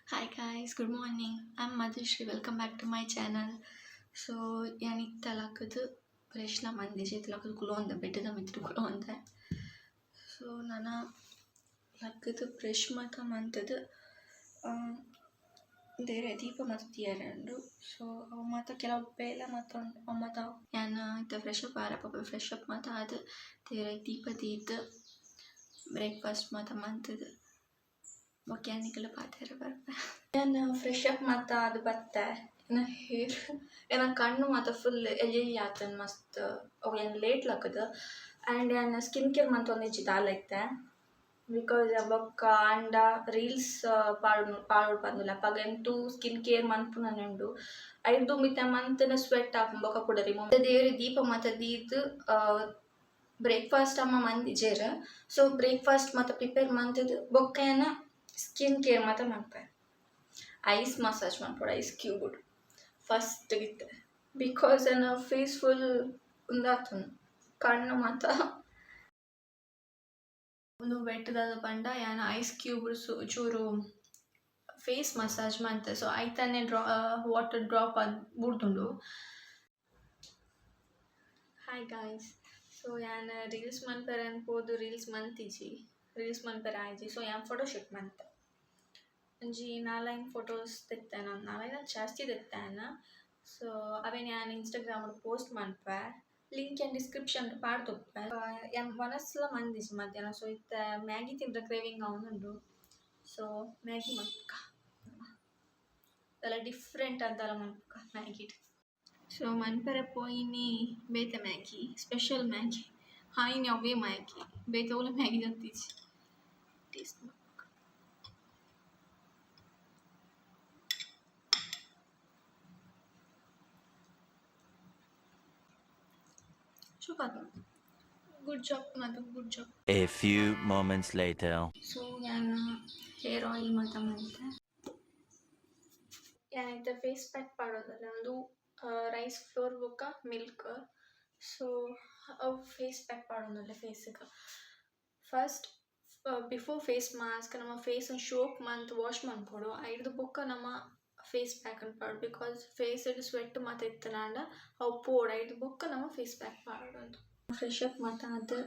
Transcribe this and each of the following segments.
Hi guys, good morning. I'm Madhushree. Welcome back to my channel. So يعني ತಲಾಕದು ಬ್ರಷ್ನ ಮಂದಿಜಿ ತಲಾಕದು ಕುಲೋ ಅಂದ ಬೆಟ್ಟದ ಮಿತ್ರ ಕುಲೋ ಅಂದೆ. So ನಾನು ಲಕ್ಕದು brush ಮಾತ ಮಂತದು ಬೇರೆ ದೀಪ ಮತ್ತು ತೀಯರಂಡು. ಸೊ ಅವು ಮಾತ ಕೆಲವು ಬೇಲ ಮತ್ತು ಅವು ಮಾತ ನಾನು ಇತ್ತ ಫ್ರೆಶ್ ಅಪ್ ಆರ ಪಾಪ ಫ್ರೆಶ್ ಅಪ್ ಮಾತ ಅದು ತೇರೆ ದೀಪ ತೀದ್ದು ಬ್ರೇಕ್ಫಾಸ್ಟ್ ಮಾತ ಮಂತದು ಮೊಕ್ಯಾನಿಕಲ್ ಪಾತ್ರೆ ಬರ್ಪೆ ನಾನು ಫ್ರೆಶ್ ಅಪ್ ಮತ್ತು ಅದು ಬತ್ತೆ ಏನ ಹೇರ್ ಏನ ಕಣ್ಣು ಮತ್ತು ಫುಲ್ ಎಲ್ಲಿ ಆತನ ಮಸ್ತ್ ಅವು ಏನು ಲೇಟ್ ಲಕ್ಕದ ಆ್ಯಂಡ್ ಏನು ಸ್ಕಿನ್ ಕೇರ್ ಮಂತ್ ಒಂದಿಜ್ಜಿ ದಾಲೈತೆ ಬಿಕಾಸ್ ಬೊಕ್ಕ ಆಂಡ ರೀಲ್ಸ್ ಪಾಡು ಬಂದಿಲ್ಲ ಪಗಂತೂ ಸ್ಕಿನ್ ಕೇರ್ ಮಂತ್ ನನ್ನುಂಡು ಐದು ಮಿತ್ತ ಮಂತ್ನ ಸ್ವೆಟ್ ಹಾಕಿ ಬೊಕ್ಕ ಕೂಡ ರಿಮೂವ್ ದೇವ್ರಿ ದೀಪ ಮತ್ತು ದೀದು ಬ್ರೇಕ್ಫಾಸ್ಟ್ ಅಮ್ಮ ಮಂದಿಜೇರ. ಸೊ ಬ್ರೇಕ್ಫಾಸ್ಟ್ ಮತ್ತು ಪ್ರಿಪೇರ್ ಮಂತದ್ದು ಬೊಕ್ಕ ಏನ ಸ್ಕಿನ್ ಕೇರ್ ಮಾತ್ರ ಮಾಡ್ತಾರೆ. ಐಸ್ ಮಸಾಜ್ ಮಾಡ್ಬೋದು, ice cube first Gitte because ನನ್ನ ಫೇಸ್ ಫುಲ್ ಉಂದಾತು ಕಣ್ಣು ಮಾತ್ರ ಒಂದು ಬೆಟ್ಟದಾದ ಪಂಡ ಯಾನ ಐಸ್ ಕ್ಯೂಬ್ ಚೂರು ಫೇಸ್ ಮಸಾಜ್ ಮಾಡ್ತೆ. ಸೊ ಐತಾನೆ ವಾಟರ್ ಡ್ರಾಪ್ ಅದು ಬಿಡ್ದುಂಡು. ಹಾಯ್ ಗಾಯ್ಸ್, ಸೊ ಯಾನ ರೀಲ್ಸ್ ಮನ್ಪೆರ ಅನ್ಬೋದು ರೀಲ್ಸ್ ಮಂತಿಜಿ ರೀಲ್ಸ್ ಮನ್ಪೆರ ಆಯ್ಜಿ. ಸೊ ಯಾನ್ ಫೋಟೋ ಶೂಟ್ ಮಂತೆ ಒಂಜಿ 4-5 ಫೋಟೋಸ್ ತೆಗ್ತೆ ನಾನು 4 ಜಾಸ್ತಿ ತೆಗ್ತೇನ. ಸೊ ಅವೇನು ನಾನು ಇನ್ಸ್ಟಾಗ್ರಾಮ್ ಪೋಸ್ಟ್ ಮನ್ಪೆ ಲಿಂಕ್ ಏನು ಡಿಸ್ಕ್ರಿಪ್ಷನ್ ಪಾಡ್ತೊಪ್ಪೆ. ಏನು ಮನಸ್ಸೆಲ್ಲ ಮಂದಿಸಿ ಮಧ್ಯಾಹ್ನ. ಸೊ ಇತ್ತ ಮ್ಯಾಗಿ ತಿಂದ್ರೆ ಕ್ರೇವಿಂಗ್ ಅವನುಂಡು. ಸೊ ಮ್ಯಾಗಿ ಮನ್ಪಕ ಅದೆಲ್ಲ ಡಿಫ್ರೆಂಟ್ ಅಂತಲ್ಲ ಮನ್ಪಕ ಮ್ಯಾಗಿ. ಸೊ ಮನ್ಪೆರ ಪೋಯಿನಿ ಬೇತೆ ಮ್ಯಾಗಿ ಸ್ಪೆಷಲ್ ಮ್ಯಾಗಿ ಹಾಯಿನಿ ಅವೇ ಮ್ಯಾಗಿ ಬೇತೆ ಓಲ ಮ್ಯಾಗಿ ಜೊತ್ತೀಜಿ ಟೇಸ್ಟ್ ಗುಡ್ ಜಾಬ್ ಮತ್ತು good job. A few moments later. So ನಾನು ಹೇರ್ ಆಯಿಲ್ ಮತ್ತು ಮಂತೆ ಏನಾಯ್ತು ಫೇಸ್ ಪ್ಯಾಕ್ ಮಾಡೋದಲ್ಲ ಒಂದು ರೈಸ್ ಫ್ಲೋರ್ ಬೊಕ್ಕ ಮಿಲ್ಕ್. ಸೊ ಅವು ಫೇಸ್ ಪ್ಯಾಕ್ ಮಾಡೋದಲ್ಲ ಫೇಸಿಗೆ ಫಸ್ಟ್ ಬಿಫೋರ್ ಫೇಸ್ ಮಾಸ್ಕ್ ನಮ್ಮ ಫೇಸನ್ನು ಶೋಕ್ ಮಂತ್ ವಾಶ್ ಮಾಡ್ಕೊಡು ಐದು ಬೊಕ್ಕ ನಮ್ಮ ಫೇಸ್ ಪ್ಯಾಕ್ ಪಾಡು ಬಿಕಾಸ್ ಫೇಸ್ ಸ್ವೆಟ್ ಮಾತ್ರ ಇತ್ತನಾಂಡ ಅವು ಪೋಡ್ ಐದು ಬೊಕ್ಕ ನಮ್ಮ ಫೇಸ್ ಪ್ಯಾಕ್ ಮಾಡೋದು. ಫ್ರೆಶ್ ಅಪ್ ಮತ್ತು ಅದು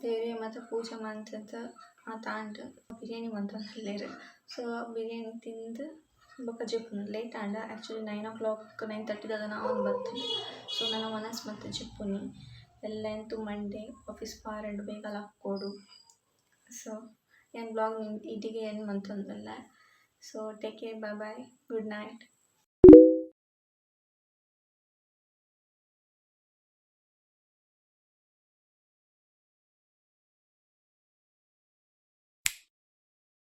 ಬೇರೆ ಮತ್ತು ಪೂಜೆ ಮಂತದ್ದು ತಾಂಡು ಬಿರಿಯಾನಿ ಮಂತೊಂದುಲ್ಲೇರು. ಸೊ ಬಿರಿಯಾನಿ ತಿಂದು ಬೊಕ್ಕ ಜಿಪ್ಪುನು ಲೇಟ್ ಆಂಡ ಆ್ಯಕ್ಚುಲಿ 9 o'clock 9:30 ನಾವು ಬರ್ತೀನಿ. ಸೊ ನನ್ನ ಮನಸ್ಸು ಮತ್ತು ಜಿಪ್ಪುನಿ ಎಲ್ಲ ಎಂತು ಮಂಡೇ ಆಫೀಸ್ ಪಾರಂಡು ಬೇಗ ಹಾಕ್ಕೊಡು. ಸೊ ಏನು ಬ್ಲಾಗ್ ಇದಿಗೆ ಏನು ಮಂತೊಂದಲ್ಲ. ಸೊ ಟೇಕ್ ಕೇರ್, ಬಾಯ್ ಬಾಯ್, ಗುಡ್ ನೈಟ್.